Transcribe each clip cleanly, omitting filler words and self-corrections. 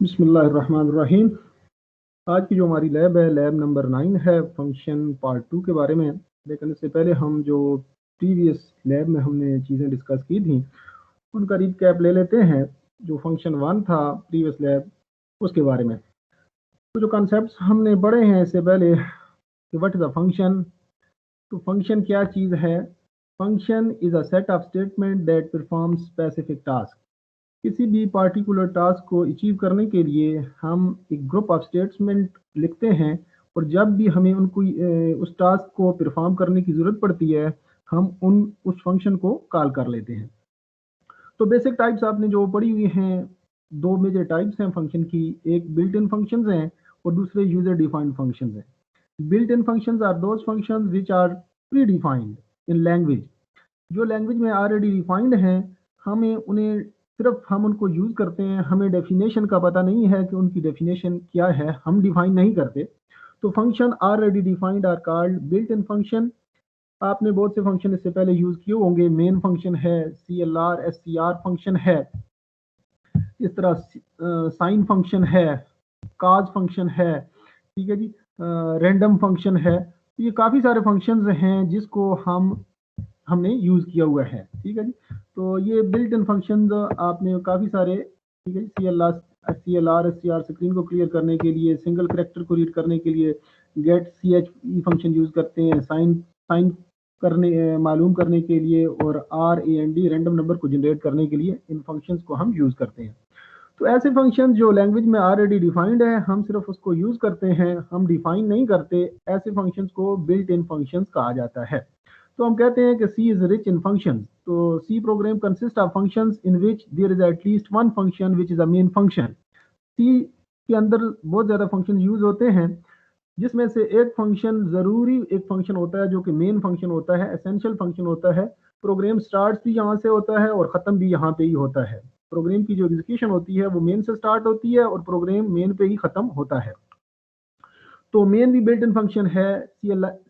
बिस्मिल्लाहिर्रहमानिर्रहीम। आज की जो हमारी लैब है, लैब नंबर 9 है, फंक्शन पार्ट 2 के बारे में। लेकिन इससे पहले हम जो प्रीवियस लैब में हमने चीज़ें डिस्कस की थी उनका रिकैप ले लेते हैं। जो फंक्शन 1 था प्रीवियस लैब, उसके बारे में तो जो कॉन्सेप्ट्स हमने पढ़े हैं इससे पहले कि व्हाट इज़ अ फंक्शन। तो फंक्शन क्या चीज़ है? Function is a set of statement that perform specific task. किसी भी पार्टिकुलर टास्क को अचीव करने के लिए हम एक ग्रुप ऑफ स्टेटमेंट लिखते हैं, और जब भी हमें उनको उस टास्क को परफॉर्म करने की ज़रूरत पड़ती है हम उस फंक्शन को कॉल कर लेते हैं। तो बेसिक टाइप्स आपने जो पढ़ी हुई हैं, दो मेजर टाइप्स हैं फंक्शन की। एक बिल्ट इन फंक्शंस हैं और दूसरे यूजर डिफाइंड फंक्शंस हैं। Built in functions are those functions which are pre defined in language. जो लैंग्वेज में ऑलरेडी डिफाइंड हैं, हमें उन्हें सिर्फ हम उनको यूज़ करते हैं, हमें डेफिनेशन का पता नहीं है कि उनकी डेफिनेशन क्या है, हम डिफाइन नहीं करते। तो function already defined are called built in function. आपने बहुत से फंक्शन इससे पहले यूज़ किए होंगे। मेन फंक्शन है, CLR SCR फंक्शन है, इस तरह साइन फंक्शन है, काज फंक्शन है, ठीक है जी, रैंडम फंक्शन है। तो ये काफ़ी सारे फंक्शंस हैं जिसको हमने यूज़ किया हुआ है, ठीक है जी। तो ये बिल्ट इन फंक्शन आपने काफ़ी सारे, ठीक है जी, CLR SCR स्क्रीन को क्लियर करने के लिए, सिंगल करेक्टर को रीड करने के लिए गेट CHE फंक्शन यूज़ करते हैं, साइन साइन करने मालूम करने के लिए, और RAND रैंडम नंबर को जनरेट करने के लिए इन फंक्शंस को हम यूज़ करते हैं। तो ऐसे फंक्शन जो लैंग्वेज में ऑलरेडी डिफाइंड है, हम सिर्फ उसको यूज़ करते हैं, हम डिफाइन नहीं करते, ऐसे फंक्शंस को बिल्ट इन फंक्शंस कहा जाता है। तो हम कहते हैं कि C is rich in functions. तो C program consist of functions in which there is at least one function which is a main function. C के अंदर बहुत ज़्यादा फंक्शन यूज होते हैं, जिसमें से एक फंक्शन ज़रूरी एक फंक्शन होता है जो कि मेन फंक्शन होता है, एसेंशियल फंक्शन होता है। प्रोग्राम स्टार्ट भी यहाँ से होता है और ख़त्म भी यहाँ पे ही होता है। प्रोग्राम की जो एग्जीक्यूशन होती है वो मेन से स्टार्ट होती है और प्रोग्राम मेन पे ही ख़त्म होता है। तो मेन भी बिल्ट इन फंक्शन है।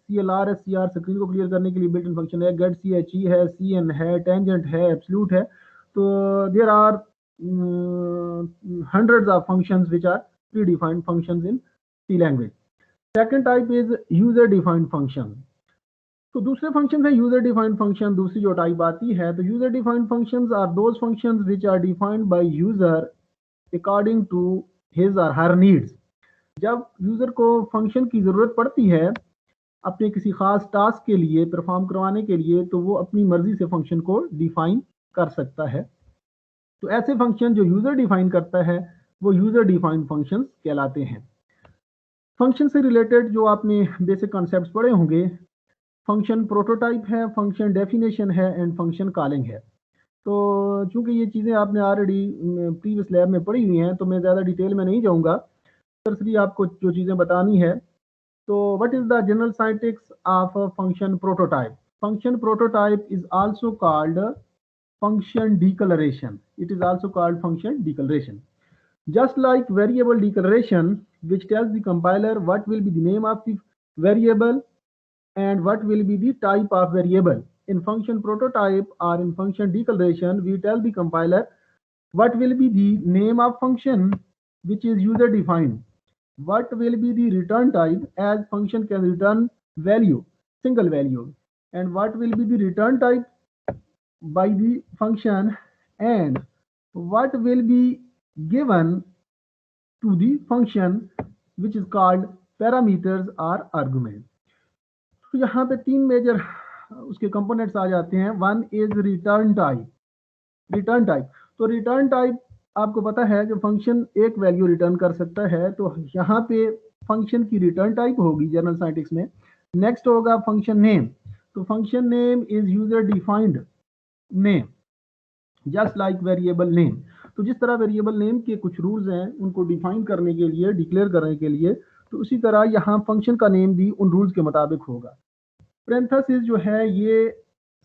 CLR SCR स्क्रीन को क्लियर करने के लिए बिल्ट इन फंक्शन है, गेट CHE है, CN है, टेंजेंट है, एब्सोल्यूट है। तो there are hundreds of functions which are predefined functions in C language. Second type is user defined function. तो दूसरे फंक्शन है यूजर डिफाइंड फंक्शन। दूसरी जो टाइप आती है, तो user defined functions are those functions which are defined by user according to his और her needs. जब यूजर को फंक्शन की जरूरत पड़ती है अपने किसी खास टास्क के लिए परफॉर्म करवाने के लिए, तो वो अपनी मर्जी से फंक्शन को डिफाइन कर सकता है। तो ऐसे फंक्शन जो यूजर डिफाइन करता है वो यूजर डिफाइंड फंक्शंस कहलाते हैं। फंक्शन से रिलेटेड जो आपने बेसिक कॉन्सेप्ट्स पढ़े होंगे, फंक्शन प्रोटोटाइप है, फंक्शन डेफिनेशन है, एंड फंक्शन कॉलिंग है। तो चूंकि ये चीज़ें आपने ऑलरेडी प्रीवियस लैब में पढ़ी हुई हैं, तो मैं ज़्यादा डिटेल में नहीं जाऊँगा, सरसरी आपको जो चीज़ें बतानी है। तो what is the general syntax of function prototype? Function prototype is also called function declaration. It is also called function declaration. Just like variable declaration, which tells the compiler what will be the name of the variable and what will be the type of variable. In function prototype or in function declaration, we tell the compiler what will be the name of function which is user defined, what will be the return type as function can return value, single value, and what will be the return type by the function, and what will be given to the function which is called parameters or argument. तो यहाँ पे तीन major उसके components आ जाते हैं। One is return type. Return type, तो return type आपको पता है कि फंक्शन एक वैल्यू रिटर्न कर सकता है, तो यहाँ पे फंक्शन की रिटर्न टाइप होगी जनरल साइंटिक्स में। नेक्स्ट होगा फंक्शन नेम। तो function name is user defined name, just like variable name. तो जिस तरह वेरिएबल नेम के कुछ रूल्स हैं उनको डिफाइन करने के लिए, डिक्लेयर करने के लिए, तो उसी तरह यहाँ फंक्शन का नेम भी उन रूल्स के मुताबिक होगा। पेरेंथेसिस जो है ये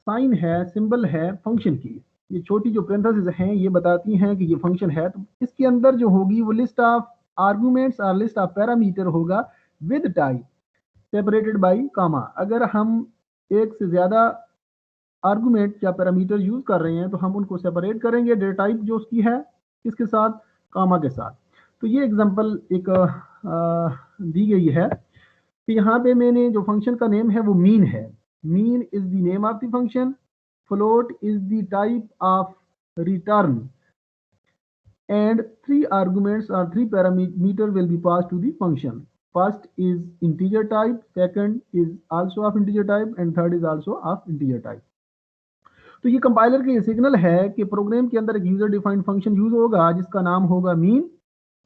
साइन है, सिंबल है फंक्शन की। ये छोटी जो पेरेंथेसिस हैं ये बताती हैं कि ये फंक्शन है। तो इसके अंदर जो होगी वो लिस्ट ऑफ आर्गुमेंट्स और लिस्ट ऑफ पैरामीटर होगा विद टाइप सेपरेटेड बाई कामा। अगर हम एक से ज्यादा आर्गुमेंट या पैरामीटर यूज कर रहे हैं तो हम उनको सेपरेट करेंगे, डेटा टाइप जो उसकी है किसके साथ, कामा के साथ। तो ये एग्जांपल एक दी गई है कि यहाँ पे मैंने जो फंक्शन का नेम है वो मीन है। Mean is the name of the function, float is the type of return, and three arguments or three parameter will be passed to the function. First is integer type, second is also of integer type, and third is also of integer type. तो ये compiler के signal है कि programme के अंदर एक user defined function use होगा जिसका नाम होगा मीन।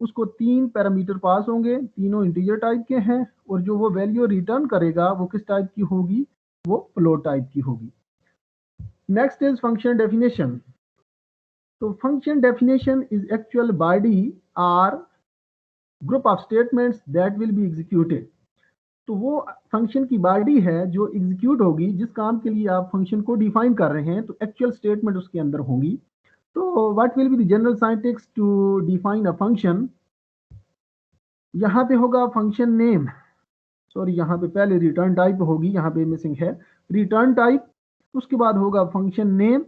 उसको तीन पैरामीटर पास होंगे, तीनों इंटीजर टाइप के हैं, और जो वो वैल्यू रिटर्न करेगा वो किस टाइप की होगी, वो फ्लोट टाइप की होगी। Next is function definition. तो function definition is actual body or group of statements that will be executed. तो वो फंक्शन की बॉडी है जो एग्जीक्यूट होगी, जिस काम के लिए आप फंक्शन को डिफाइन कर रहे हैं, तो एक्चुअल स्टेटमेंट उसके अंदर होंगी। तो what will be the general syntax to define a function. यहाँ पे होगा फंक्शन नेम, सॉरी यहाँ पे पहले रिटर्न टाइप होगी, यहाँ पे मिसिंग है रिटर्न टाइप। उसके बाद होगा फंक्शन नेम,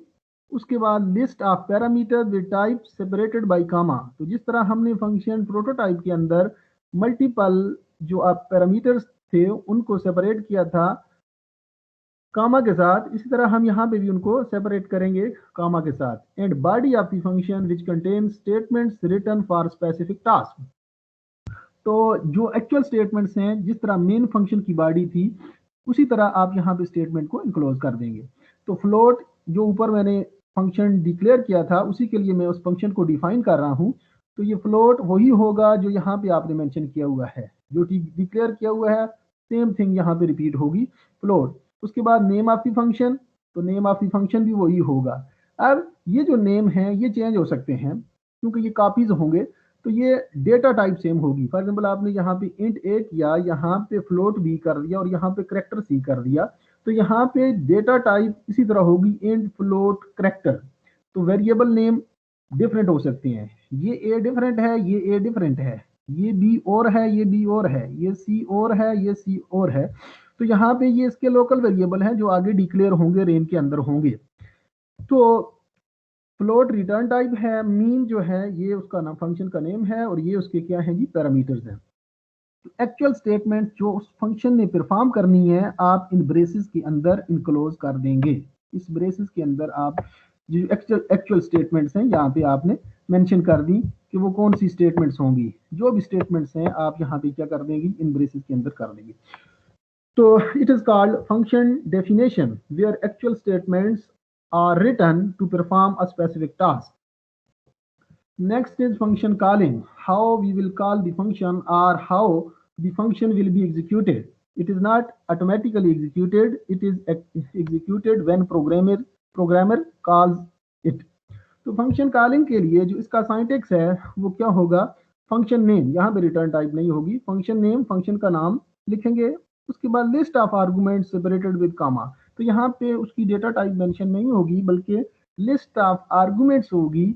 उसके बाद list of parameter with type separated by comma. तो जिस तरह हमने फंक्शन प्रोटोटाइप के अंदर मल्टीपल जो आप पैरामीटर्स थे उनको सेपरेट किया था कामा के साथ, इसी तरह हम यहाँ पे भी उनको सेपरेट करेंगे कामा के साथ। And body of the function which contain statements return for specific task. तो जो एक्चुअल स्टेटमेंट्स हैं, जिस तरह मेन फंक्शन की बॉडी थी उसी तरह आप यहाँ पे स्टेटमेंट को इनक्लोज कर देंगे। तो फ्लोट जो ऊपर मैंने फंक्शन डिक्लेयर किया था उसी के लिए मैं उस फंक्शन को डिफाइन कर रहा हूँ। तो ये फ्लोट वही होगा जो यहाँ पे आपने मेंशन किया हुआ है, जो डिक्लेयर किया हुआ है सेम थिंग यहाँ पे रिपीट होगी फ्लोट। उसके बाद नेम ऑफ द फंक्शन, तो नेम ऑफ द फंक्शन भी वही होगा। अब ये जो नेम है ये चेंज हो सकते हैं क्योंकि ये कॉपीज होंगे, तो ये डेटा टाइप सेम होगी। फॉर एग्जाम्पल आपने यहाँ पे इंट ए किया, यहाँ पे फ्लोट बी कर दिया और यहाँ पे करेक्टर सी कर दिया, तो यहाँ पे डेटा टाइप इसी तरह होगी इंट फ्लोट करेक्टर। तो वेरिएबल नेम डिफरेंट हो सकते हैं, ये ए डिफरेंट है, ये ए डिफरेंट है, ये बी और है, ये बी और है, ये सी और है, ये सी और है। तो यहाँ पे ये इसके लोकल वेरिएबल हैं जो आगे डिक्लेयर होंगे, रेंज के अंदर होंगे। तो फ्लोट रिटर्न टाइप है, मीन जो है ये उसका नाम फंक्शन का नेम है, और ये उसके क्या है जी, पैरामीटर्स हैं। एक्चुअल स्टेटमेंट जो उस फंक्शन ने परफॉर्म करनी है आप इन ब्रेसेस के अंदर इनक्लोज कर देंगे। इस ब्रेसेस के अंदर आप जो एक्चुअल स्टेटमेंट्स हैं यहाँ पे आपने मेंशन कर दी कि वो कौन सी स्टेटमेंट्स होंगी। जो भी स्टेटमेंट्स हैं आप यहाँ पे क्या कर देंगे, इन ब्रेसेस के अंदर कर देंगे। तो it is called function definition where actual statements are written to perform a specific task. Next is function calling. How we will call the function or how the function will be executed. It is not automatically executed. It is executed when programmer calls it. तो function calling के लिए जो इसका syntax है वो क्या होगा, function name, यहाँ पे रिटर्न टाइप नहीं होगी, फंक्शन नेम फंक्शन का नाम लिखेंगे, उसके बाद list of argument separated with comma. तो यहाँ पे उसकी डेटा टाइप मेंशन नहीं होगी बल्कि लिस्ट ऑफ आर्गुमेंट्स होगी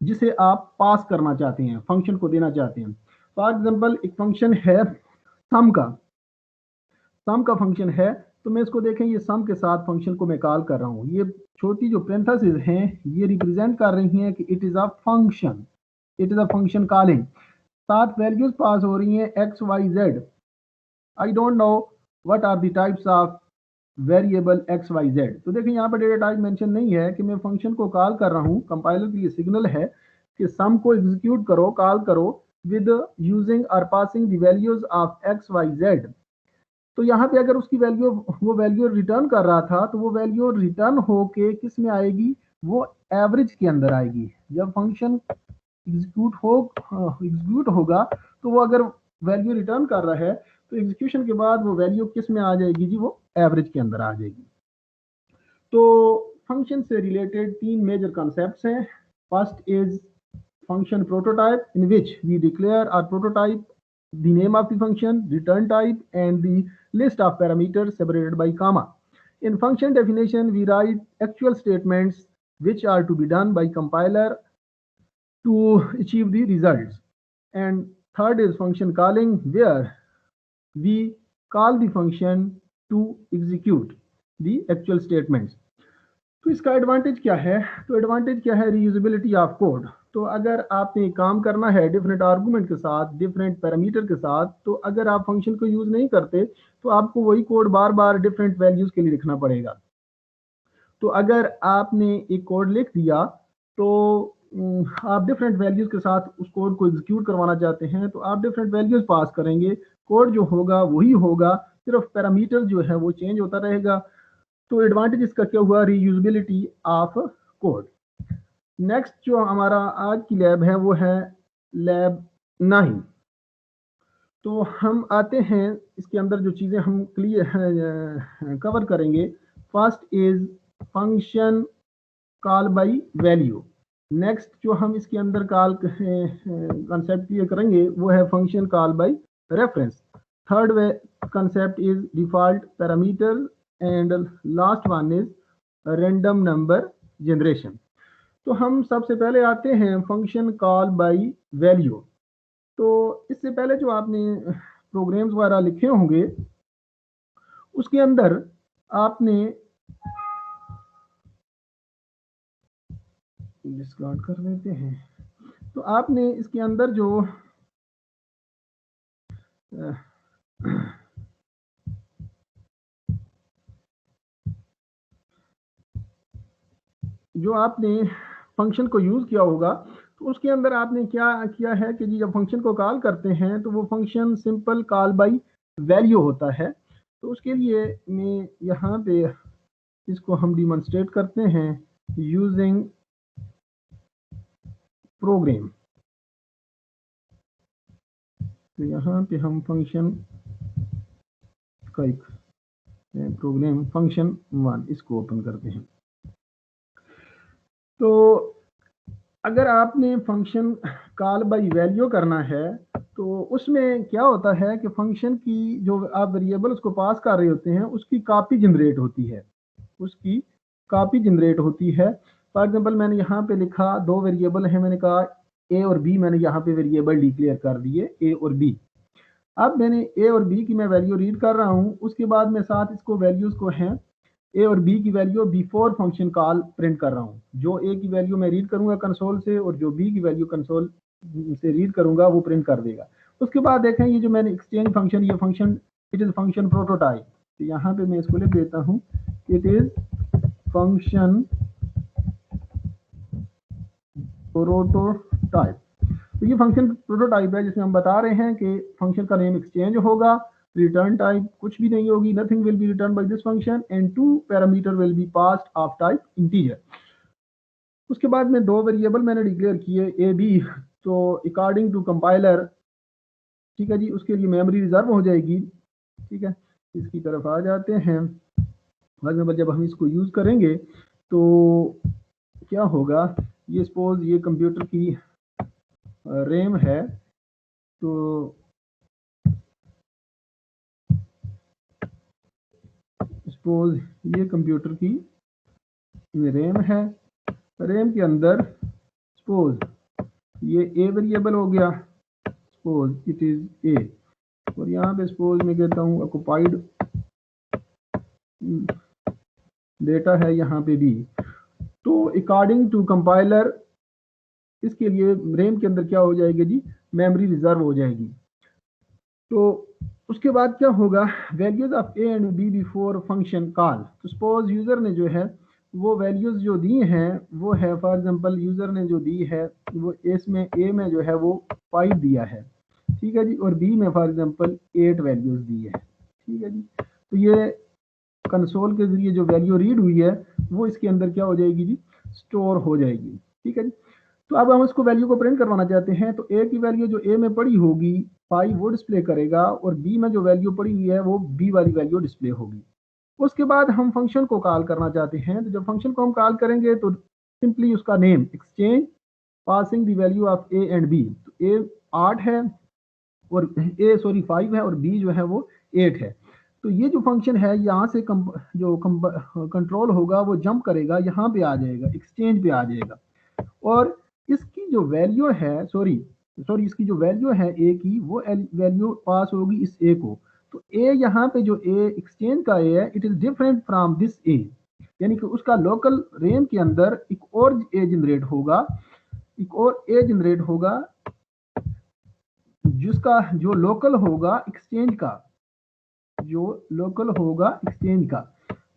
जिसे आप पास करना चाहते हैं, फंक्शन को देना चाहते हैं। फॉर एग्जांपल एक फंक्शन है सम का फंक्शन है, तो मैं इसको देखें ये सम के साथ फंक्शन को मैं कॉल कर रहा हूँ। ये छोटी जो पेरेंथेसिस हैं ये रिप्रेजेंट कर रही हैं कि it is a function, it is a function calling. सात वैल्यूज पास हो रही हैं X Y Z. I don't know what are the types of variable X Y Z. तो देखिए यहाँ पर डेटा टाइप मेंशन नहीं है कि मैं फंक्शन को कॉल कर रहा हूँ। कंपाइलर के लिए सिग्नल है कि सम को एग्जीक्यूट करो, कॉल करो विद यूजिंग और passing the values of X Y Z. तो यहाँ पे अगर उसकी वैल्यू वो वैल्यू रिटर्न कर रहा था तो वो वैल्यू रिटर्न होके किस में आएगी, वो एवरेज के अंदर आएगी। जब फंक्शन एग्जीक्यूट होगा तो वो अगर वैल्यू रिटर्न कर रहा है तो एग्जीक्यूशन के बाद वो वैल्यू किस में आ जाएगी जी, वो एवरेज के अंदर आ जाएगी। तो फंक्शन से रिलेटेड तीन मेजर कॉन्सेप्ट्स हैं। First is function prototype in which we declare our prototype, the name of the function, return type, and the list of parameters separated by comma. In function definition, we write actual statements which are to be done by compiler to achieve the results. And third is function calling, where we call the function to execute the actual statements. तो इसका advantage क्या है, तो advantage क्या है, reusability of code. तो अगर आपने काम करना है डिफरेंट आर्गूमेंट के साथ, डिफरेंट पैरामीटर के साथ, तो अगर आप फंक्शन को यूज नहीं करते तो आपको वही कोड बार बार डिफरेंट वैल्यूज के लिए लिखना पड़ेगा। तो अगर आपने एक कोड लिख दिया तो आप डिफरेंट वैल्यूज के साथ उस कोड को एग्जीक्यूट करवाना चाहते हैं तो आप डिफरेंट वैल्यूज पास करेंगे, कोड जो होगा वही होगा, सिर्फ पैरामीटर जो है वो चेंज होता रहेगा। तो एडवांटेज इसका क्या हुआ, रीयूजेबिलिटी ऑफ कोड। नेक्स्ट जो हमारा आज की लैब है वो है लैब 9। तो हम आते हैं इसके अंदर जो चीज़ें हम क्लियर कवर करेंगे। First is function call by value. Next जो हम इसके अंदर कॉल कंसेप्ट क्लियर करेंगे वो है function call by reference. Third concept is default parameter and last one is random number generation. तो हम सबसे पहले आते हैं फंक्शन कॉल बाई वैल्यू। तो इससे पहले जो आपने प्रोग्राम्स वगैरह लिखे होंगे उसके अंदर आपने डिस्कार्ड कर लेते हैं। तो आपने इसके अंदर जो आपने फंक्शन को यूज किया होगा तो उसके अंदर आपने क्या किया है कि जी जब फंक्शन को कॉल करते हैं तो वो function simple call by value होता है। तो उसके लिए मैं यहाँ पे इसको हम डिमॉन्स्ट्रेट करते हैं यूजिंग प्रोग्राम। तो यहाँ पे हम फंक्शन का एक प्रोग्राम फंक्शन 1 इसको ओपन करते हैं। तो अगर आपने फंक्शन कॉल बाई वैल्यू करना है तो उसमें क्या होता है कि फंक्शन की जो आप वेरिएबल उसको पास कर रहे होते हैं उसकी कॉपी जनरेट होती है, उसकी कॉपी जनरेट होती है। फॉर एग्जांपल मैंने यहाँ पे लिखा दो वेरिएबल है, मैंने कहा ए और बी, मैंने यहाँ पे वेरिएबल डिक्लेयर कर दिए ए और बी। अब मैंने ए और बी की मैं वैल्यू रीड कर रहा हूँ, उसके बाद मैं साथ इसको वैल्यूज को हैं ए और बी की value before function call print कर रहा हूँ। जो ए की वैल्यू मैं रीड करूंगा कंसोल से और जो बी की वैल्यू कंसोल से रीड करूंगा वो प्रिंट कर देगा। उसके बाद देखें ये जो मैंने एक्सचेंज फंक्शन, ये function it is function prototype. तो यहाँ पे मैं इसको लिख देता हूँ इट इज फंक्शन प्रोटोटाइप। तो ये फंक्शन प्रोटोटाइप है जिसमें हम बता रहे हैं कि फंक्शन का नेम एक्सचेंज होगा, रिटर्न टाइप कुछ भी नहीं होगी, nothing will be return by this function and 2 parameter will be passed of type integer. उसके बाद में दो वेरिएबल मैंने डिक्लेयर किए ए बी। तो अकॉर्डिंग टू कंपाइलर, ठीक है जी, उसके लिए मेमोरी रिजर्व हो जाएगी। ठीक है, इसकी तरफ आ जाते हैं। जब हम इसको यूज करेंगे तो क्या होगा, ये सपोज ये कंप्यूटर की रैम है, तो सपोज ये कंप्यूटर की रैम है, रैम के अंदर सपोज ये ए वेरिएबल हो गया, सपोज इट इज ए, और यहाँ पे सपोज मैं कहता हूँ ऑक्युपाइड डेटा है यहाँ पे बी। तो अकॉर्डिंग टू कंपाइलर इसके लिए रैम के अंदर क्या हो जाएगी जी, मेमोरी रिजर्व हो जाएगी। तो उसके बाद क्या होगा, values of A and B before function call. तो सपोज यूजर ने जो है वो वैल्यूज जो दी हैं वो है, फॉर एग्जांपल यूजर ने जो दी है वो इसमें ए में जो है वो 5 दिया है, ठीक है जी, और बी में फॉर एग्जांपल 8 वैल्यूज दी है, ठीक है जी। तो ये कंसोल के जरिए जो वैल्यू रीड हुई है वो इसके अंदर क्या हो जाएगी जी, स्टोर हो जाएगी, ठीक है जी। तो अब हम इसको वैल्यू को प्रिंट करवाना चाहते हैं, तो ए की वैल्यू जो ए में पड़ी होगी 5 वो डिस्प्ले करेगा, और बी में जो वैल्यू पड़ी हुई है वो बी वाली वैल्यू डिस्प्ले होगी। उसके बाद हम फंक्शन को कॉल करना चाहते हैं, तो जब फंक्शन को हम कॉल करेंगे तो सिंपली उसका name exchange passing the value of A and B. तो ए 8 है और ए सॉरी 5 है और बी जो है वो 8 है। तो ये जो फंक्शन है यहाँ से कंट्रोल होगा वो जंप करेगा, यहाँ पे आ जाएगा, एक्सचेंज पे आ जाएगा, और इसकी जो वैल्यू है सॉरी इसकी जो वैल्यू है ए की वो वैल्यू पास होगी इस ए को। तो ए यहाँ पे जो ए एक्सचेंज का ए है it is different from this A, यानी कि उसका लोकल रैम के अंदर एक और ए जनरेट होगा एक और ए जनरेट होगा जिसका जो लोकल होगा एक्सचेंज का, जो लोकल होगा एक्सचेंज का।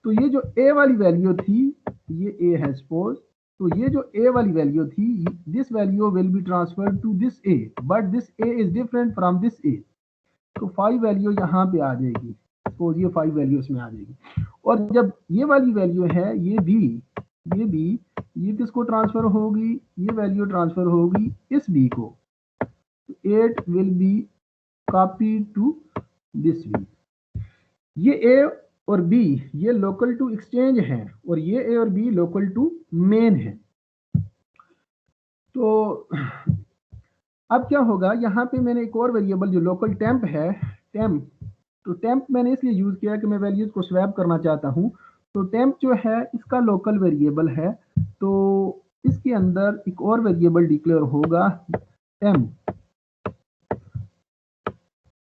तो ये जो ए वाली वैल्यू थी, ये ए है सपोज, तो ये जो ए वाली वैल्यू थी, this value will be transferred to this A, but this A is different from this A. तो 5 वैल्यू यहाँ पे आ जाएगी, सपोज ये 5 वैल्यू इसमें आ जाएगी। और जब ये वाली वैल्यू है ये बी, ये किसको ट्रांसफर होगी, ये वैल्यू ट्रांसफर होगी इस बी को। 8 will be copy to this B. ये ए और बी ये लोकल टू एक्सचेंज है, और ये ए और बी लोकल टू मेन है। तो अब क्या होगा, यहाँ पे मैंने एक और वेरिएबल जो लोकल टेम्प है, टेम्प, तो टेम्प मैंने इसलिए यूज किया कि मैं वैल्यूज को स्वैप करना चाहता हूँ। तो टेम्प जो है इसका लोकल वेरिएबल है, तो इसके अंदर एक और वेरिएबल डिक्लेयर होगा टेम्प।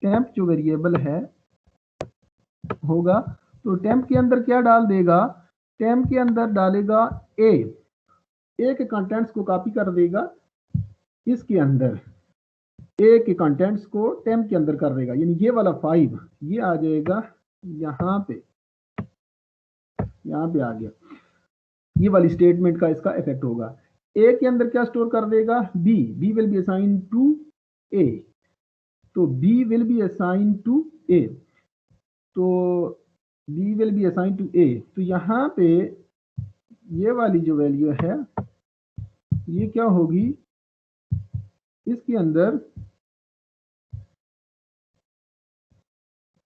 टेम्प जो वेरिएबल है होगा, तो टेम्प के अंदर क्या डाल देगा, टेम्प के अंदर डालेगा ए के कंटेंट्स को कॉपी कर देगा इसके अंदर, ए के कंटेंट्स को टेम्प के अंदर कर देगा, यानी ये वाला 5 ये आ जाएगा यहाँ पे आ गया। ये वाली स्टेटमेंट का इसका इफेक्ट होगा। ए के अंदर क्या स्टोर कर देगा, B will be assign to A, तो B will be assign to A, तो B will be assign to A. तो यहाँ पे ये वाली जो वैल्यू है ये क्या होगी, इसके अंदर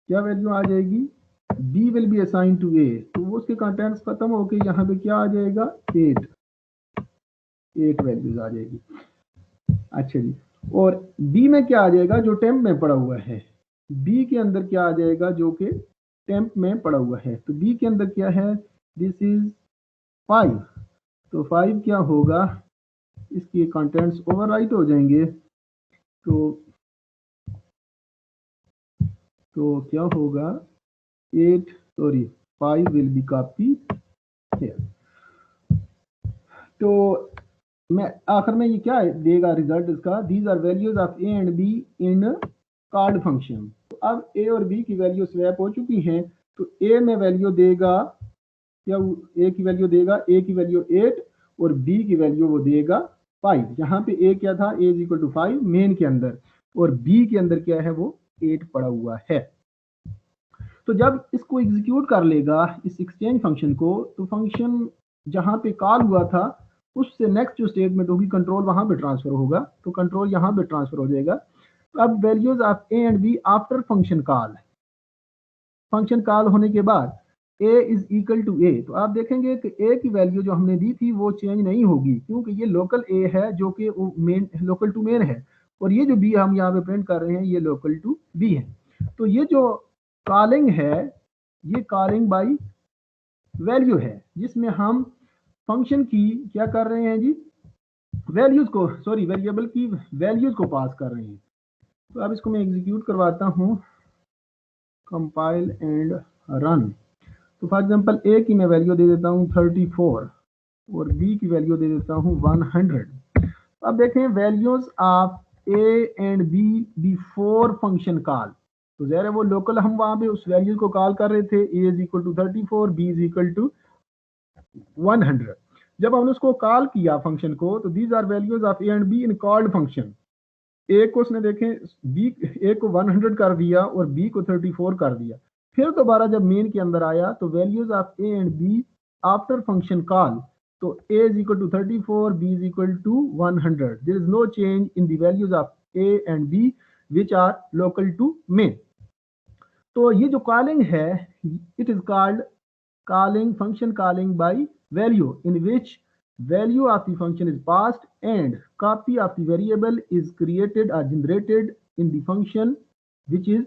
क्या वैल्यू आ जाएगी, B will be assign to A, तो वो उसके कंटेंट्स खत्म होके यहाँ पे क्या आ जाएगा 8 वैल्यूज आ जाएगी। अच्छा जी, और बी में क्या आ जाएगा, जो टेम्प में पड़ा हुआ है, बी के अंदर क्या आ जाएगा जो कि टेम्प में पड़ा हुआ है। तो बी के अंदर क्या है, दिस इज 5, तो 5 क्या होगा, इसके कंटेंट्स ओवरराइट हो जाएंगे, तो क्या होगा 5 विल बी कॉपी हियर। तो मैं आखिर में ये क्या देगा रिजल्ट इसका, these are values of A and B in called function. तो अब ए और बी की वैल्यू स्वैप हो चुकी हैं, तो ए में वैल्यू देगा क्या, ए की वैल्यू देगा, ए की वैल्यू 8 और बी की वैल्यू वो देगा 5। यहाँ पे ए क्या था, ए इज इक्वल टू 5 मेन के अंदर, और बी के अंदर क्या है वो 8 पड़ा हुआ है। तो जब इसको एग्जीक्यूट कर लेगा इस एक्सचेंज फंक्शन को, तो फंक्शन जहां पे कॉल हुआ था उससे नेक्स्ट जो स्टेटमेंट होगी कंट्रोल वहां पे ट्रांसफर होगा, तो कंट्रोल यहां पे ट्रांसफर हो जाएगा। तो अब values of A and B after function call, function call होने के बाद a is equal to A, तो आप देखेंगे कि a की वैल्यू जो हमने दी थी वो चेंज नहीं होगी, क्योंकि ये लोकल a है जो कि मेन लोकल टू मेन है, और ये जो b हम यहाँ पे प्रिंट कर रहे हैं ये लोकल टू b है। तो ये जो कॉलिंग है ये कॉलिंग बाय वैल्यू है, जिसमें हम फंक्शन की क्या कर रहे हैं जी, वैल्यूज को, सॉरी वेरिएबल की वैल्यूज को पास कर रहे हैं। तो अब इसको मैं एग्जीक्यूट करवाता हूँ, कंपाइल एंड रन। तो फॉर एग्जांपल ए की मैं वैल्यू दे देता हूँ 34 और बी की वैल्यू दे देता हूँ 100। अब देखें values of A and B before function call, तो ज़ाहिर है वो लोकल हम वहां पे उस वैल्यू को कॉल कर रहे थे, A is equal to 34, B is equal to 100। जब हमने उसको कॉल किया फंक्शन को, तो these are values of A and B in called function. A को उसने देखें बी, ए को 100 कर दिया और बी को 34 कर दिया। फिर दोबारा जब मेन के अंदर आया तो values of A and B after function call, तो a is equal to 34, b is equal to 100. There is no change in the values of a and b which are local to main. तो ये जो calling है it is called calling function calling by value, in which value of the function is passed and copy of the variable is created or generated in the function which is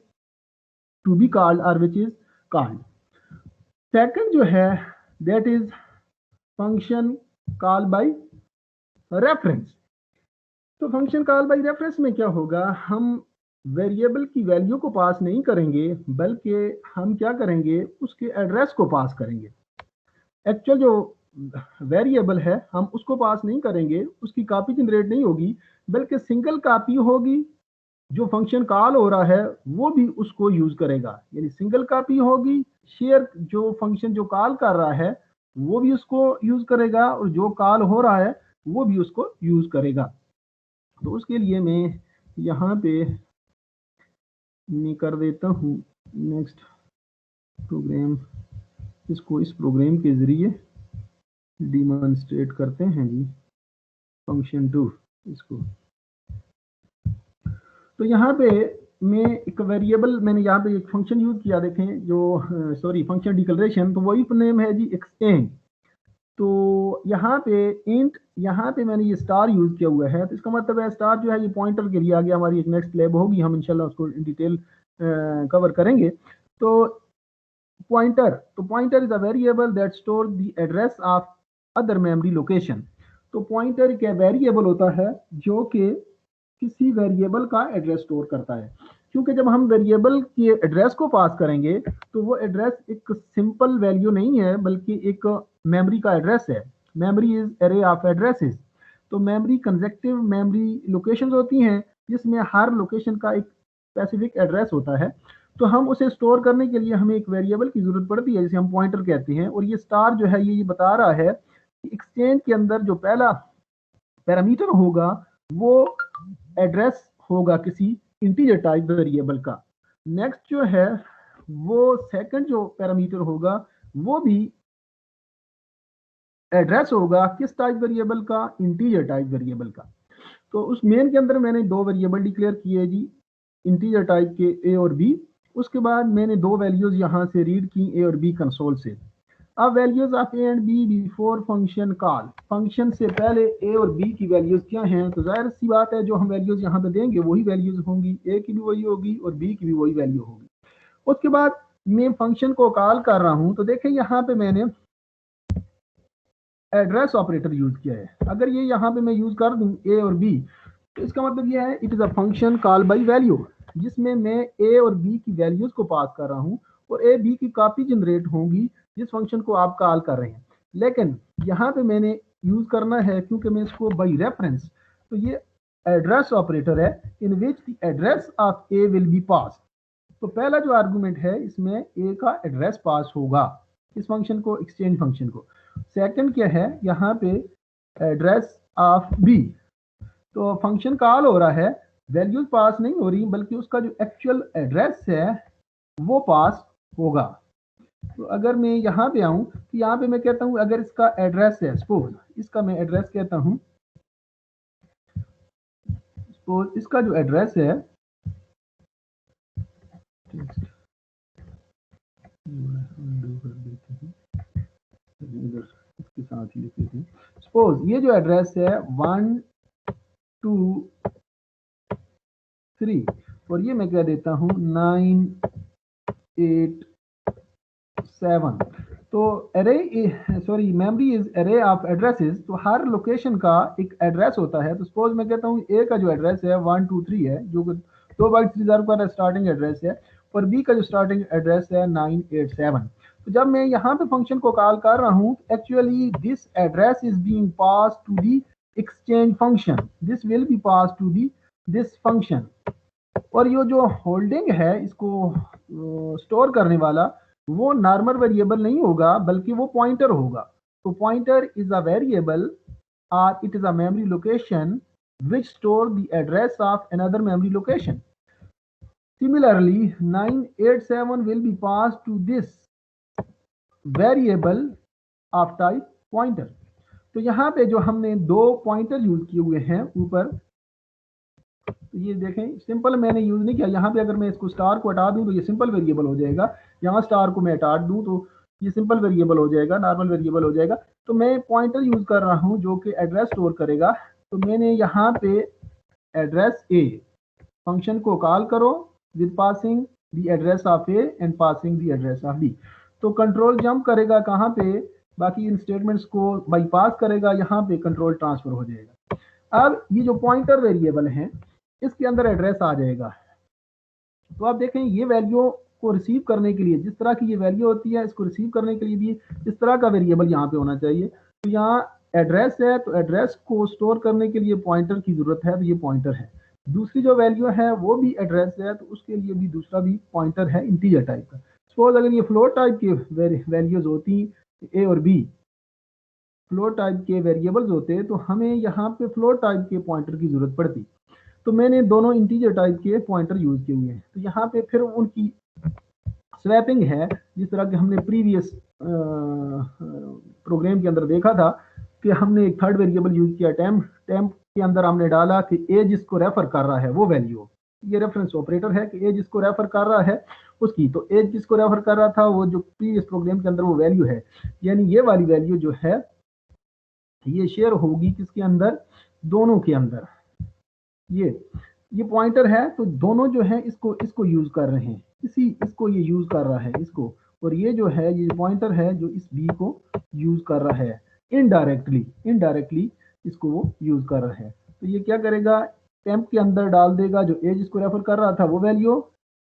to be called or which is called. Second जो है that is function call by reference. तो function call by reference में क्या होगा, हम variable की value को पास नहीं करेंगे, बल्कि हम क्या करेंगे उसके एड्रेस को पास करेंगे। एक्चुअल जो वेरिएबल है हम उसको पास नहीं करेंगे, उसकी कॉपी जनरेट नहीं होगी, बल्कि सिंगल कॉपी होगी। जो फंक्शन कॉल हो रहा है वो भी उसको यूज करेगा, यानी सिंगल कॉपी होगी। शेयर जो फंक्शन जो कॉल कर रहा है वो भी उसको यूज करेगा, और जो कॉल हो रहा है वो भी उसको यूज करेगा। तो उसके लिए मैं यहाँ पे मैं कर देता हूँ नेक्स्ट प्रोग्राम, इसको इस प्रोग्राम के जरिए डिमॉन्स्ट्रेट करते हैं जी, फंक्शन टू इसको। तो यहाँ पे मैं एक वेरिएबल, मैंने यहाँ पे एक फंक्शन यूज किया, देखें जो सॉरी फंक्शन डिक्लेरेशन, तो वही नेम है जी एक्सटेंड। तो यहाँ पे इंट, यहाँ पे मैंने ये स्टार यूज किया हुआ है, तो इसका मतलब है स्टार जो है ये पॉइंटर के लिए आगे हमारी एक नेक्स्ट लैब होगी, हम इंशाल्लाह उसको इन डिटेल कवर करेंगे। तो pointer is a variable that store the address of other memory location. तो पॉइंटर एक वेरिएबल होता है जो कि किसी वेरिएबल का एड्रेस स्टोर करता है। क्योंकि जब हम वेरिएबल के एड्रेस को पास करेंगे तो वो एड्रेस एक सिंपल वैल्यू नहीं है, बल्कि एक मेमोरी का एड्रेस है। Memory is array of addresses. तो मेमोरी कंसेक्टिव मेमोरी लोकेशंस होती हैं, जिसमें हर लोकेशन का एक स्पेसिफिक एड्रेस होता है। तो हम उसे स्टोर करने के लिए हमें एक वेरिएबल की जरूरत पड़ती है, जिसे हम पॉइंटर कहते हैं। और ये स्टार जो है ये बता रहा है कि एक्सचेंज के अंदर जो पहला पैरामीटर होगा वो एड्रेस होगा किसी इंटीजर टाइप वेरिएबल का। नेक्स्ट जो है वो सेकंड जो पैरामीटर होगा वो भी एड्रेस होगा किस टाइप वेरिएबल का, इंटीजर टाइप वेरिएबल का। तो उस मेन के अंदर मैंने दो वेरिएबल डिक्लेयर किए जी, इंटीजर टाइप के ए और बी। उसके बाद मैंने दो वैल्यूज यहाँ से रीड की ए और बी कंसोल से। अब values of A and B before function call, function से पहले ए और बी की वैल्यूज क्या हैं, तो जाहिर सी बात है जो हम वैल्यूज यहाँ पे देंगे वही वैल्यूज होंगी, ए की भी वही होगी और बी की भी वही वैल्यू होगी। उसके बाद मैं फंक्शन को कॉल कर रहा हूँ, तो देखें यहाँ पे मैंने एड्रेस ऑपरेटर यूज किया है। अगर ये यहाँ पे मैं यूज कर दूं ए और बी, तो इसका मतलब ये है it is a function call by value, जिसमें मैं ए और बी की वैल्यूज को पास कर रहा हूँ और ए बी की कॉपी जनरेट होंगी जिस फंक्शन को आप कॉल कर रहे हैं। लेकिन यहाँ पे मैंने यूज करना है क्योंकि मैं इसको बाई रेफरेंस, तो ये एड्रेस ऑपरेटर है in which the address of A will be pass. तो पहला जो आर्गुमेंट है इसमें ए का एड्रेस पास होगा इस फंक्शन को, एक्सचेंज फंक्शन को। सेकंड क्या है यहाँ पे एड्रेस ऑफ बी। तो फंक्शन कॉल हो रहा है, वैल्यूज पास नहीं हो रही, बल्कि उसका जो एक्चुअल एड्रेस है वो पास होगा। तो अगर मैं यहाँ पे आऊं तो यहाँ पे मैं कहता हूँ अगर इसका एड्रेस है, सपोज इसका मैं एड्रेस कहता हूँ, सपोज इसका जो एड्रेस है इसके साथ ही लिख देते हैं। सपोज ये जो एड्रेस है 1 2 3 और ये मैं कह देता हूँ 9 8 7। तो sorry memory is array of addresses. तो हर लोकेशन का एक एड्रेस होता है। तो सपोज मैं कहता हूँ ए का जो एड्रेस है 1 2 3 है, जो 2 बाइट्स रिजर्व का स्टार्टिंग एड्रेस है, और बी का जो स्टार्टिंग एड्रेस है 9 8 7। तो जब मैं यहाँ पे फंक्शन को कॉल कर रहा हूँ, actually this address is being pass to the exchange function, this will be pass to the this function. और ये जो होल्डिंग है इसको स्टोर करने वाला, वो नॉर्मल वेरिएबल नहीं होगा, बल्कि वो पॉइंटर होगा। तो पॉइंटर इज अ वेरिएबल और it is a memory location which store the address of another memory location. Similarly, 987 will be passed to this variable of type pointer. तो यहाँ पे जो हमने दो पॉइंटर यूज किए हुए हैं ऊपर, तो ये देखें सिंपल मैंने यूज नहीं किया। यहाँ पे अगर मैं इसको स्टार को हटा दूं तो ये सिंपल वेरिएबल हो जाएगा, यहाँ स्टार को मैं हटा दूं तो ये सिंपल वेरिएबल हो जाएगा, नॉर्मल वेरिएबल हो जाएगा। तो मैं पॉइंटर यूज कर रहा हूँ जो कि एड्रेस स्टोर करेगा। तो मैंने यहाँ पे एड्रेस ए, फंक्शन को कॉल करो with passing the address of A and passing the address of B. तो कंट्रोल जंप करेगा कहाँ पे, बाकी इन स्टेटमेंट्स को बाईपास करेगा, यहाँ पे कंट्रोल ट्रांसफर हो जाएगा। अब ये जो पॉइंटर वेरिएबल है इसके अंदर एड्रेस आ जाएगा। तो आप देखें ये वैल्यू को रिसीव करने के लिए जिस तरह की ये वैल्यू होती है, इसको रिसीव करने के लिए भी इस तरह का वेरिएबल यहाँ पे होना चाहिए। तो यहाँ एड्रेस है, तो एड्रेस को स्टोर करने के लिए पॉइंटर की जरूरत है, तो ये पॉइंटर है। दूसरी जो वैल्यू है वो भी एड्रेस है, तो उसके लिए भी दूसरा भी पॉइंटर है इंटीजर टाइप का। सपोज अगर ये फ्लोट टाइप की वैल्यूज होती ए और बी, फ्लोट टाइप के वेरिएबल्स होते तो हमें यहाँ पे फ्लोट टाइप के पॉइंटर की जरूरत पड़ती। तो मैंने दोनों इंटीजर टाइप के पॉइंटर यूज किए हुए हैं। तो यहाँ पे फिर उनकी स्वैपिंग है, जिस तरह के हमने प्रीवियस प्रोग्राम के अंदर देखा था कि हमने एक थर्ड वेरिएबल यूज किया टेम्प। टेम्प के अंदर हमने डाला कि ए जिसको रेफर कर रहा है वो वैल्यू, ये रेफरेंस ऑपरेटर है कि ए जिसको रेफर कर रहा है उसकी, तो ए जिसको रेफर कर रहा था वो जो प्रीवियस प्रोग्राम के अंदर वो वैल्यू है, यानी ये वाली वैल्यू जो है ये शेयर होगी किसके अंदर, दोनों के अंदर। ये पॉइंटर है, तो दोनों जो है इसको यूज कर रहे हैं, इसको ये यूज कर रहा है इसको, और ये जो है ये पॉइंटर है जो इस बी को यूज कर रहा है इनडायरेक्टली इसको वो यूज कर रहा है। तो ये क्या करेगा, टेम्प के अंदर डाल देगा जो ए जिसको रेफर कर रहा था वो वैल्यू,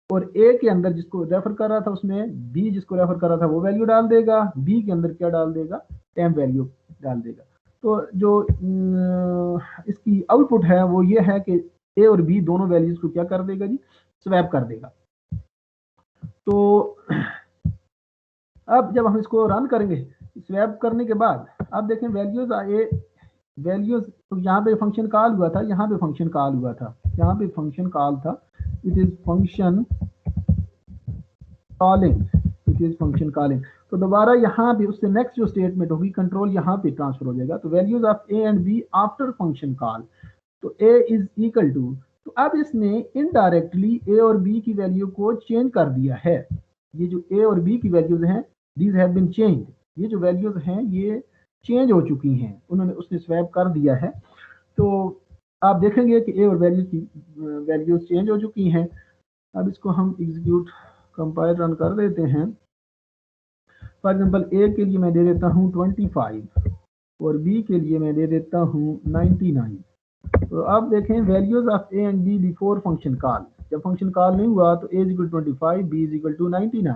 और ए के अंदर जिसको रेफर कर रहा था उसमें बी जिसको रेफर कर रहा था वो वैल्यू डाल देगा, बी के अंदर क्या डाल देगा, टेम्प वैल्यू डाल देगा। तो जो इसकी आउटपुट है वो ये है कि ए और बी दोनों वैल्यूज को क्या कर देगा जी, स्वैप कर देगा। तो अब जब हम इसको रन करेंगे स्वैप करने के बाद, अब देखें वैल्यूज तो यहाँ पे फंक्शन कॉल हुआ था, यहाँ पे फंक्शन कॉल हुआ था, यहाँ पे फंक्शन कॉल था, it is function calling, it is function calling. तो दोबारा यहाँ पे उससे नेक्स्ट जो स्टेटमेंट होगी कंट्रोल यहाँ पे ट्रांसफर हो जाएगा। तो values of A and B after function call, तो ए इज इक्वल टू, तो अब इसने इनडायरेक्टली ए और बी की वैल्यू को चेंज कर दिया है। ये जो ए और बी की वैल्यूज हैं दीज हैव बीन चेंज, ये जो वैल्यूज हैं ये चेंज हो चुकी हैं, उन्होंने उसने स्वैप कर दिया है। तो आप देखेंगे कि ए और वैल्यूज चेंज हो चुकी हैं। अब इसको हम एग्जीक्यूट कंपाइल रन कर देते हैं। फॉर एग्जांपल ए के लिए मैं दे देता हूँ 25 और बी के लिए मैं दे देता हूँ 99। तो अब देखें values of A and B before function call, जब फंक्शन कॉल नहीं हुआ तो A is equal 25, B is equal to 99।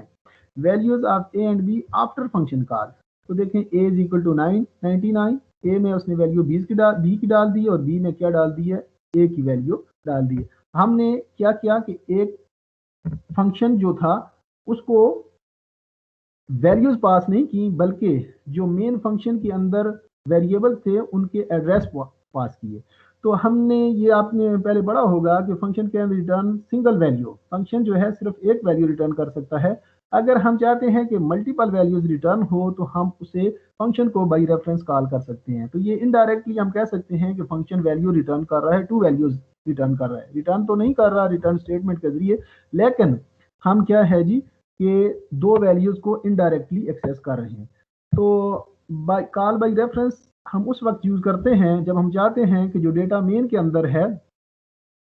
Values of A and B after function call, तो देखें A is equal to 99, A में उसने वैल्यू बी की डाल दी और बी में क्या डाल दी है, ए की वैल्यू डाल दी है। हमने क्या किया कि एक फंक्शन जो था उसको वैल्यूज पास नहीं की, बल्कि जो मेन फंक्शन के अंदर वेरिएबल थे उनके एड्रेस पास किए। तो हमने ये आपने पहले पढ़ा होगा कि function can return single value, function जो है सिर्फ एक वैल्यू रिटर्न कर सकता है। अगर हम चाहते हैं कि मल्टीपल वैल्यूज रिटर्न हो तो हम उसे फंक्शन को बाई रेफरेंस कॉल कर सकते हैं। तो ये इनडायरेक्टली हम कह सकते हैं कि फंक्शन वैल्यू रिटर्न कर रहा है, टू वैल्यूज रिटर्न कर रहा है, रिटर्न तो नहीं कर रहा रिटर्न स्टेटमेंट के जरिए, लेकिन हम क्या है जी कि दो वैल्यूज को इनडायरेक्टली एक्सेस कर रहे हैं। तो बाय कॉल बाय रेफरेंस हम उस वक्त यूज करते हैं जब हम चाहते हैं कि जो डेटा मेन के अंदर है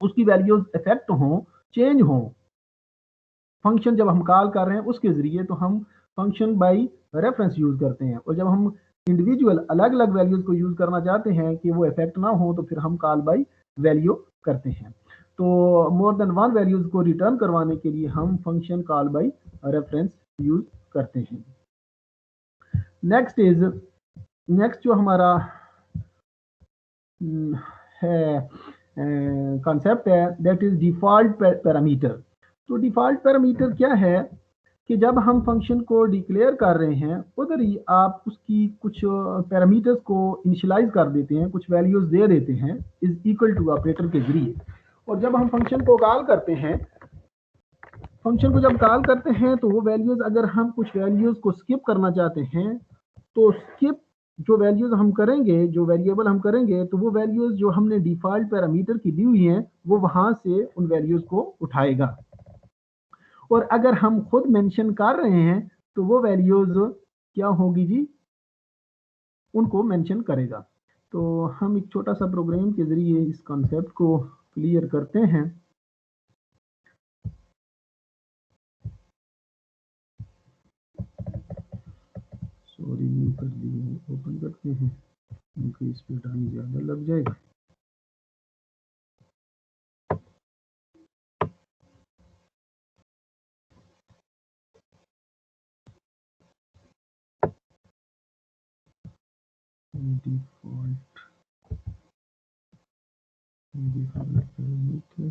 उसकी वैल्यूज इफेक्ट हों, चेंज हों, फंक्शन जब हम कॉल कर रहे हैं उसके जरिए, तो हम फंक्शन बाय रेफरेंस यूज करते हैं। और जब हम इंडिविजुअल अलग अलग वैल्यूज को यूज करना चाहते हैं कि वो इफेक्ट ना हो, तो फिर हम कॉल बाय वैल्यू करते हैं। तो मोर देन वन वैल्यूज को रिटर्न करवाने के लिए हम function call by reference use करते हैं। नेक्स्ट जो हमारा है कॉन्सेप्ट है दैट इज डिफॉल्ट पैरामीटर। तो डिफॉल्ट पैरामीटर क्या है कि जब हम फंक्शन को डिक्लेयर कर रहे हैं उधर ही आप उसकी कुछ पैरामीटर्स को इनिशियलाइज कर देते हैं, कुछ वैल्यूज दे देते हैं इज इक्वल टू ऑपरेटर के जरिए। और जब हम फंक्शन को कॉल करते हैं, फंक्शन को जब कॉल करते हैं तो वो वैल्यूज अगर हम कुछ वैल्यूज को स्किप करना चाहते हैं तो स्किप जो वैल्यूज हम करेंगे, जो वेरिएबल हम करेंगे, तो वो वैल्यूज जो हमने डिफॉल्ट पैरामीटर की दी हुई हैं वो वहां से उन वैल्यूज को उठाएगा। और अगर हम खुद मेंशन कर रहे हैं तो वो वैल्यूज क्या होगी जी, उनको मेंशन करेगा। तो हम एक छोटा सा प्रोग्राम के जरिए इस कॉन्सेप्ट को क्लियर करते हैं। सॉरी कर लिए, ओपन करते हैं क्योंकि इस पर टाइम ज़्यादा लग जाएगा। डिफॉल्ट पैरामीटर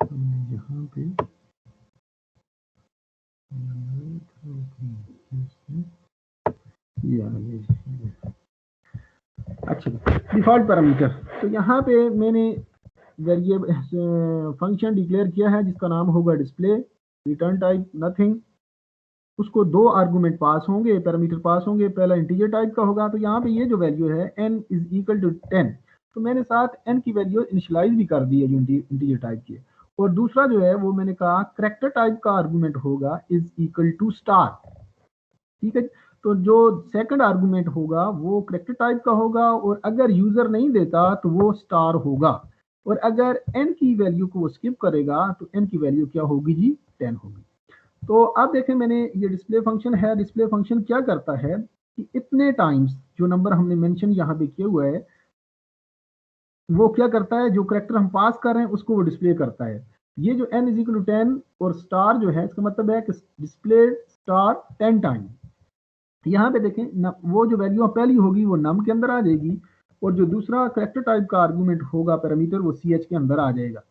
हमने यहाँ पे ये आ गया। अच्छा, डिफॉल्ट पैरामीटर, तो यहाँ पे मैंने वेरिएबल फंक्शन डिक्लेयर किया है जिसका नाम होगा डिस्प्ले, रिटर्न टाइप नथिंग, उसको दो आर्गुमेंट पास होंगे, पैरामीटर पास होंगे, पहला इंटीजर टाइप का होगा, तो यहाँ पे ये जो वैल्यू है n इज इक्वल टू 10, तो मैंने साथ n की वैल्यू इनिशियलाइज भी कर दी है जो इंटीजर टाइप की है। और दूसरा जो है वो मैंने कहा करैक्टर टाइप का आर्गुमेंट होगा इज इक्वल टू स्टार, ठीक है। तो जो सेकंड आर्गुमेंट होगा वो करैक्टर टाइप का होगा, और अगर यूजर नहीं देता तो वो स्टार होगा, और अगर n की वैल्यू को वो स्किप करेगा तो n की वैल्यू क्या होगी जी, 10 होगी। तो अब देखें, मैंने ये डिस्प्ले फंक्शन है, डिस्प्ले फंक्शन क्या करता है कि इतने टाइम्स जो नंबर हमने मेंशन यहाँ पे किया हुआ है वो क्या करता है, जो करैक्टर हम पास कर रहे हैं उसको वो डिस्प्ले करता है। ये जो n इज इक्वल टू 10 और स्टार जो है इसका मतलब है कि डिस्प्ले स्टार 10 टाइम। यहाँ पे देखें वो जो वैल्यू पहली होगी वो नम के अंदर आ जाएगी, और जो दूसरा करैक्टर टाइप का आर्गुमेंट होगा पैरामीटर वो ch के अंदर आ जाएगा।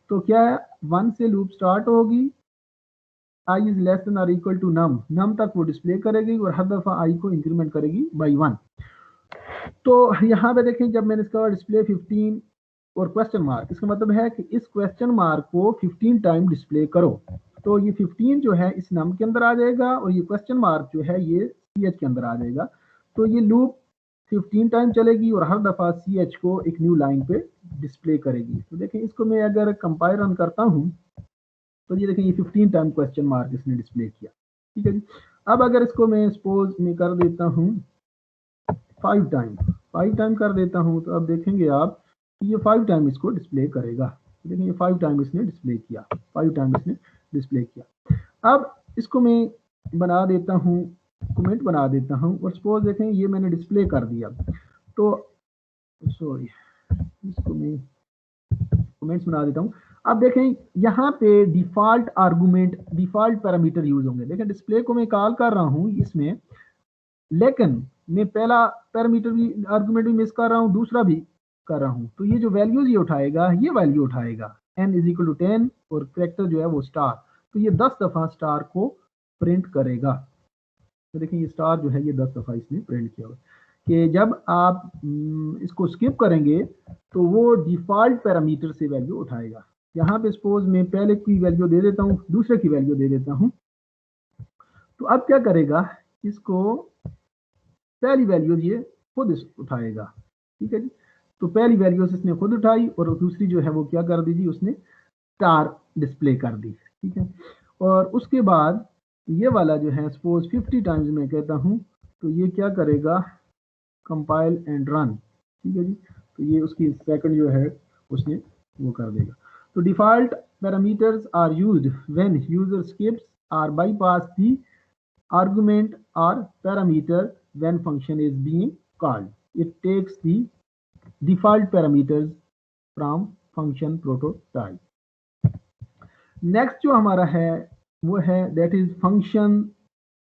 तो क्या है, 1 से लूप स्टार्ट होगी, i इज लेस देन और इक्वल टू नम तक वो डिस्प्ले करेगी और हर दफा i को इंक्रीमेंट करेगी बाई 1। तो यहाँ पे देखें जब मैंने इसका डिस्प्ले 15 और क्वेश्चन मार्क, इसका मतलब है कि इस क्वेश्चन मार्क को 15 टाइम डिस्प्ले करो, तो ये 15 जो है इस नम के अंदर आ जाएगा और ये क्वेश्चन मार्क जो है ये ch के अंदर आ जाएगा। तो ये लूप 15 टाइम चलेगी और हर दफा ch को एक न्यू लाइन पे डिस्प्ले करेगी। तो देखें इसको मैं अगर कंपाइल रन करता हूँ तो ये देखें ये 15 टाइम क्वेश्चन मार्क इसने डिस्प्ले किया, ठीक है जी। अब अगर इसको मैं सपोज में कर देता हूँ 5 टाइम कर देता हूँ, तो अब देखेंगे आप कि ये 5 टाइम इसको डिस्प्ले करेगा। देखिए ये 5 टाइम इसने डिस्प्ले किया, 5 टाइम इसने डिस्प्ले किया। अब इसको मैं बना देता हूँ, कमेंट बना देता हूँ, और सपोज देखें ये मैंने डिस्प्ले कर दिया, तो सॉरी इसको मैं कमेंट्स बना देता हूँ। अब देखें यहाँ पे default argument, default parameter use होंगे। देखें डिस्प्ले को मैं कॉल कर रहा हूँ इसमें, लेकिन मैं पहला पैरामीटर भी आर्गुमेंट भी मिस कर रहा हूँ, दूसरा भी कर रहा हूँ, तो ये जो वैल्यूज ये उठाएगा ये वैल्यू उठाएगा n इज इक्वल टू 10 और कैरेक्टर जो है वो स्टार, तो ये 10 दफा स्टार को प्रिंट करेगा। तो देखिए ये स्टार जो है ये 10 दफा इसने प्रिंट किया हुआ कि जब आप इसको स्किप करेंगे तो वो डिफॉल्ट पैरामीटर से वैल्यू उठाएगा। यहाँ पे सपोज मैं पहले की वैल्यू दे देता हूँ, दूसरे की वैल्यू दे देता हूँ, तो अब क्या करेगा, इसको पहली वैल्यू ये खुद उठाएगा, ठीक है जी। तो पहली वैल्यू इसने खुद उठाई और दूसरी जो है वो क्या कर दी जी, उसने स्टार डिस्प्ले कर दी, ठीक है। और उसके बाद ये वाला जो है सपोज 50 टाइम्स मैं कहता हूँ, तो ये क्या करेगा, कंपाइल एंड रन, ठीक है जी। तो ये उसकी सेकंड जो है उसने वो कर देगा। तो default parameters are used when user skips or bypass the argument or parameter when function is being called. It takes the default parameters from function prototype. Next जो हमारा है वो है that is function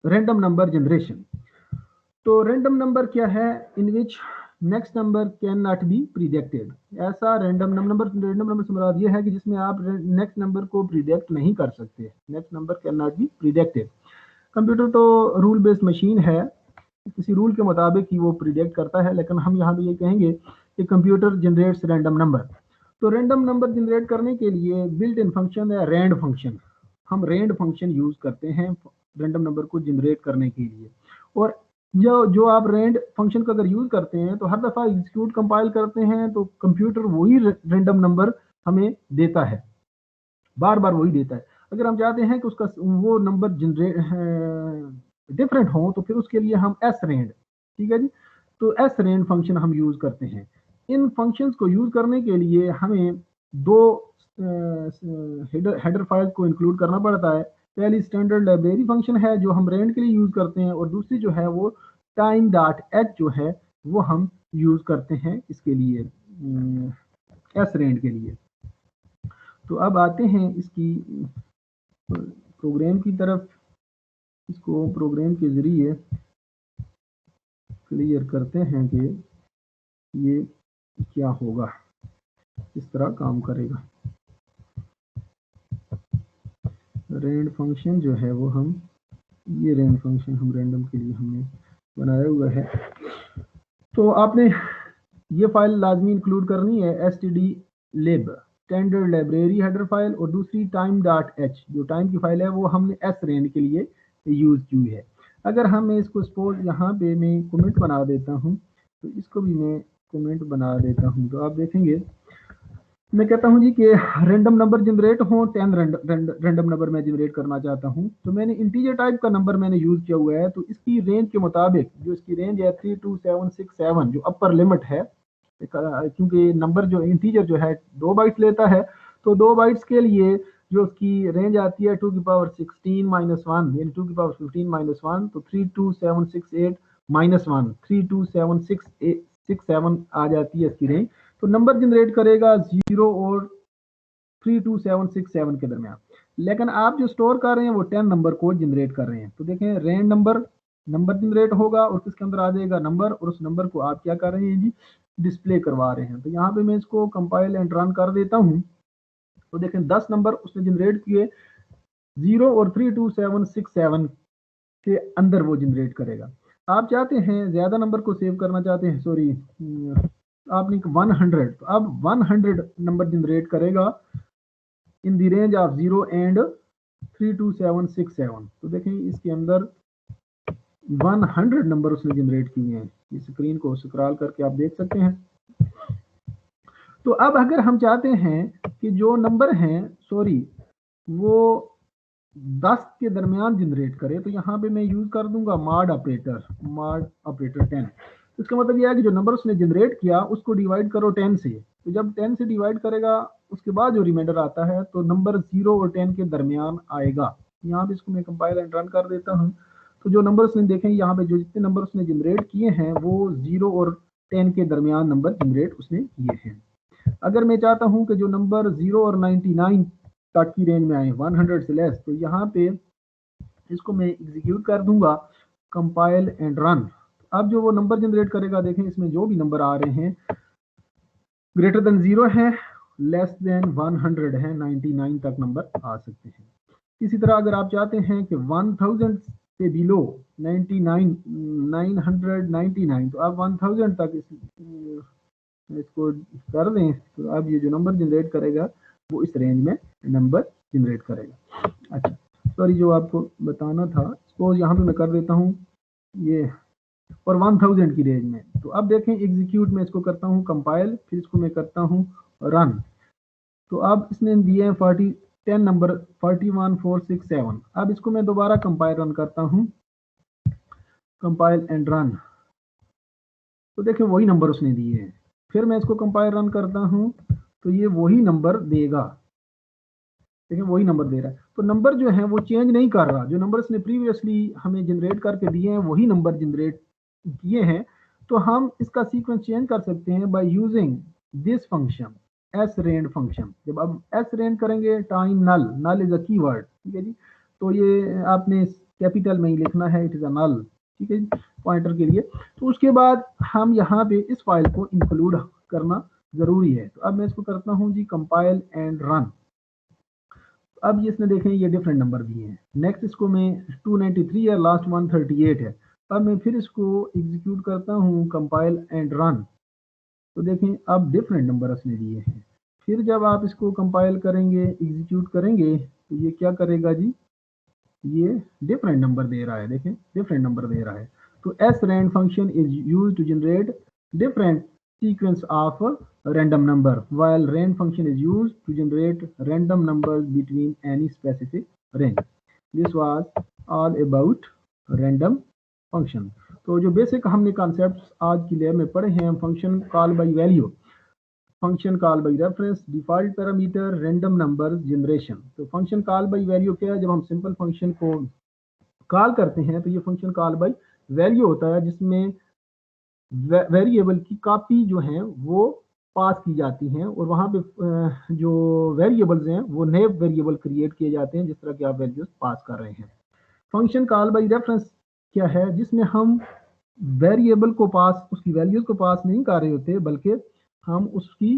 random number generation. तो random number क्या है, in which next number cannot be predicted. ऐसा random number से मुराद ये है कि जिसमें आप next number को predict नहीं कर सकते, next number cannot be predicted. Computer तो रूल बेस्ड मशीन है, किसी रूल के मुताबिक ही वो प्रिडिक्ट करता है, लेकिन हम यहाँ पे ये कहेंगे कि कंप्यूटर जनरेट्स रैंडम नंबर। तो रैंडम नंबर जनरेट करने के लिए बिल्ट इन फंक्शन है रैंड फंक्शन, हम रैंड फंक्शन यूज करते हैं रैंडम नंबर को जनरेट करने के लिए। और जो आप रैंड फंक्शन का अगर यूज करते हैं तो हर दफा एग्जीक्यूट कंपाइल करते हैं तो कंप्यूटर वही रैंडम नंबर हमें देता है, बार बार वही देता है। अगर हम चाहते हैं कि उसका वो नंबर जनरेट डिफरेंट हो तो फिर उसके लिए हम एस रेंड, ठीक है जी, तो एस रेंड फंक्शन हम यूज करते हैं। इन फंक्शंस को यूज करने के लिए हमें दो हेडर फाइल को इंक्लूड करना पड़ता है। पहली स्टैंडर्ड लाइब्रेरी फंक्शन है जो हम रेंड के लिए यूज करते हैं, और दूसरी जो है वो टाइम डॉट एच जो है वो हम यूज करते हैं इसके लिए एस रेंड के लिए। तो अब आते हैं इसकी प्रोग्राम की तरफ। इसको प्रोग्राम के जरिए क्लियर करते हैं कि ये क्या होगा, इस तरह काम करेगा। रेंड फंक्शन जो है वो हम, ये रेंड फंक्शन हम रैंडम के लिए हमने बनाया हुआ है। तो आपने ये फाइल लाजमी इंक्लूड करनी है, stdlib standard library header file, और दूसरी time.h जो टाइम की फाइल है वो हमने srand के लिए यूज की है। अगर हम इसको सपोज यहाँ पे मैं कमेंट बना देता हूँ, तो इसको भी मैं कमेंट बना देता हूँ, तो आप देखेंगे मैं कहता हूँ जी कि रैंडम नंबर जनरेट हो, 10 रैंडम नंबर मैं जनरेट करना चाहता हूँ, तो मैंने इंटीजर टाइप का नंबर मैंने यूज किया हुआ है। तो इसकी रेंज के मुताबिक जो इसकी रेंज है 32767 जो अपर लिमिट है, क्योंकि नंबर जो इंटीजर जो है 2 बाइट्स लेता है, तो 2 बाइट्स के लिए जो उसकी रेंज आती है 2 की पावर 16 माइनस 1 यानी 2 की पावर 15 माइनस 1, तो 32768 माइनस 1 32767 आ जाती है इसकी रेंज। तो नंबर जनरेट करेगा 0 और 32767 के दरमियान। लेकिन आप जो स्टोर कर रहे हैं वो 10 नंबर को जनरेट कर रहे हैं। तो देखें रैंड नंबर जनरेट होगा और किसके अंदर आ जाएगा नंबर, और उस नंबर को आप क्या कर रहे हैं जी, डिस्प्ले करवा रहे हैं। तो यहाँ पे मैं इसको कंपाइल एंड रन कर देता हूँ। तो देखें 10 नंबर उसने जनरेट किए, 0 और 32767 के अंदर वो जनरेट करेगा। आप चाहते हैं ज्यादा नंबर को सेव करना चाहते हैं, सॉरी आपने 100, तो अब 100 नंबर जनरेट करेगा in the range of 0 and 32767। तो देखें इसके अंदर 100 नंबर उसने जनरेट किए हैं। इस स्क्रीन को स्क्रॉल करके आप देख सकते हैं। तो अब अगर हम चाहते हैं कि जो नंबर हैं सॉरी वो 10 के दरमियान जनरेट करे, तो यहाँ पे मैं यूज कर दूंगा मॉड ऑपरेटर 10। इसका मतलब यह है कि जो नंबर उसने जनरेट किया उसको डिवाइड करो 10 से, तो जब 10 से डिवाइड करेगा उसके बाद जो रिमाइंडर आता है तो नंबर 0 और 10 के दरमियान आएगा। यहाँ पे इसको मैं कंपाइल एंड रन कर देता हूँ। तो जो नंबर उसने देखें यहाँ पे जो जितने नंबर उसने जनरेट किए हैं वो 0 और 10 के दरमियान नंबर जनरेट उसने किए हैं। अगर मैं चाहता हूं कि जो नंबर 0 और 99 तक की रेंज में आए 100 से लेस, तो यहाँ पे इसको मैं एग्जीक्यूट कर दूंगा कंपाइल एंड रन। अब जो वो नंबर जनरेट करेगा, देखें इसमें जो भी नंबर आ रहे हैं ग्रेटर देन 0 है, लेस देन 100 है, 99 तक नंबर आ सकते हैं। इसी तरह अगर आप चाहते हैं कि 1000 से बिलो 99 999, तो आप 1000 तक इसको कर दें, तो अब ये जो नंबर जनरेट करेगा वो इस रेंज में नंबर जनरेट करेगा। अच्छा सॉरी, जो आपको बताना था, सपोज यहाँ पे मैं कर देता हूँ ये और 1000 की रेंज में। तो अब देखें एग्जीक्यूट में इसको करता हूँ कंपाइल, फिर इसको मैं करता हूँ रन। तो अब इसने दिए हैं 10 नंबर 41467। अब इसको मैं दोबारा कंपाइल रन करता हूँ, कंपाइल एंड रन। तो देखिए वही नंबर उसने दिए हैं। फिर मैं इसको कंपाइल रन करता हूँ तो ये वही नंबर देगा, देखिए वही नंबर दे रहा है। तो नंबर जो है वो चेंज नहीं कर रहा, जो नंबर इसने प्रीवियसली हमें जनरेट करके दिए हैं वही नंबर जनरेट किए हैं। तो हम इसका सीक्वेंस चेंज कर सकते हैं by using this function srand function. जब अब srand करेंगे time null is a keyword, ठीक है जी। तो ये आपने कैपिटल में ही लिखना है, इट इज अ नल, ठीक है जी, पॉइंटर के लिए। तो उसके बाद हम यहाँ पे इस फाइल को इंक्लूड करना जरूरी है। तो अब मैं इसको करता हूँ जी कंपाइल एंड रन। अब ये इसने देखें ये डिफरेंट नंबर दिए हैं। नेक्स्ट इसको मैं 293 है, लास्ट 138 है। अब मैं फिर इसको एग्जीक्यूट करता हूँ कंपाइल एंड रन। तो देखें अब डिफरेंट नंबर इसने दिए हैं। फिर जब आप इसको कंपाइल करेंगे एग्जीक्यूट करेंगे तो ये क्या करेगा जी, ये डिफरेंट नंबर दे रहा है, देखें डिफरेंट नंबर दे रहा है। तो srand function is used to generate different sequence of random number, while rand function is used to generate random numbers between any specific range. This was all about random function. तो जो basic हमने concepts आज की lab में पढ़े हैं, function call by value, function call by reference, default parameter, random number generation. तो function call by value क्या है, जब हम सिंपल फंक्शन को कॉल करते हैं तो ये फंक्शन कॉल बाय वैल्यू होता है, जिसमें वेरिएबल की कॉपी जो है वो पास की जाती हैं और वहाँ पे जो वेरिएबल्स हैं वो नए वेरिएबल क्रिएट किए जाते हैं जिस तरह के आप वैल्यूज पास कर रहे हैं। फंक्शन कॉल बाय रेफरेंस क्या है, जिसमें हम वेरिएबल को पास, उसकी वैल्यूज को पास नहीं कर रहे होते, बल्कि हम उसकी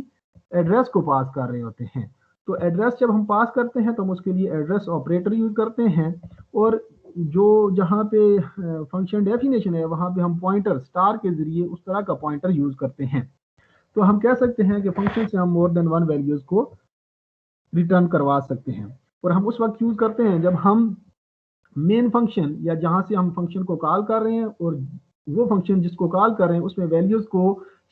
एड्रेस को पास कर रहे होते हैं। तो एड्रेस जब हम पास करते हैं तो हम उसके लिए एड्रेस ऑपरेटर यूज करते हैं, और जो जहाँ पे फंक्शन डेफिनेशन है वहाँ पे हम पॉइंटर स्टार के जरिए उस तरह का पॉइंटर यूज करते हैं। तो हम कह सकते हैं कि फंक्शन से हम मोर देन वन वैल्यूज को रिटर्न करवा सकते हैं। और हम उस वक्त यूज करते हैं जब हम मेन फंक्शन या जहां से हम फंक्शन को कॉल कर रहे हैं और वो फंक्शन जिसको कॉल कर रहे हैं उसमें वैल्यूज को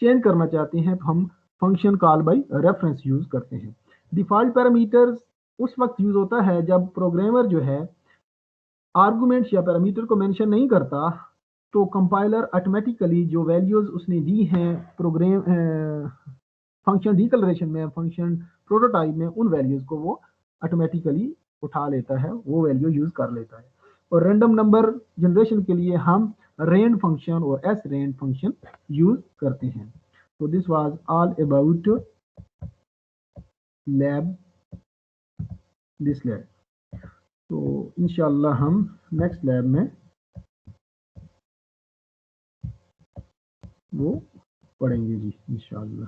चेंज करना चाहते हैं, तो हम function call by reference use करते हैं। डिफॉल्ट पैरामीटर्स उस वक्त यूज होता है जब प्रोग्रामर जो है आर्गुमेंट्स या पैरामीटर को मेंशन नहीं करता, तो कंपाइलर ऑटोमेटिकली जो वैल्यूज उसने दी हैं प्रोग्राम फंक्शन डिक्लेरेशन में, फंक्शन प्रोटोटाइप में, उन वैल्यूज को वो ऑटोमेटिकली उठा लेता है, वो वैल्यू यूज कर लेता है। और रैंडम नंबर जनरेशन के लिए हम रेंड फंक्शन और एस रेंड फंक्शन यूज करते हैं। तो this was all about lab, this lab. तो इंशाल्लाह हम नेक्स्ट लैब में वो पढ़ेंगे जी इंशाल्लाह।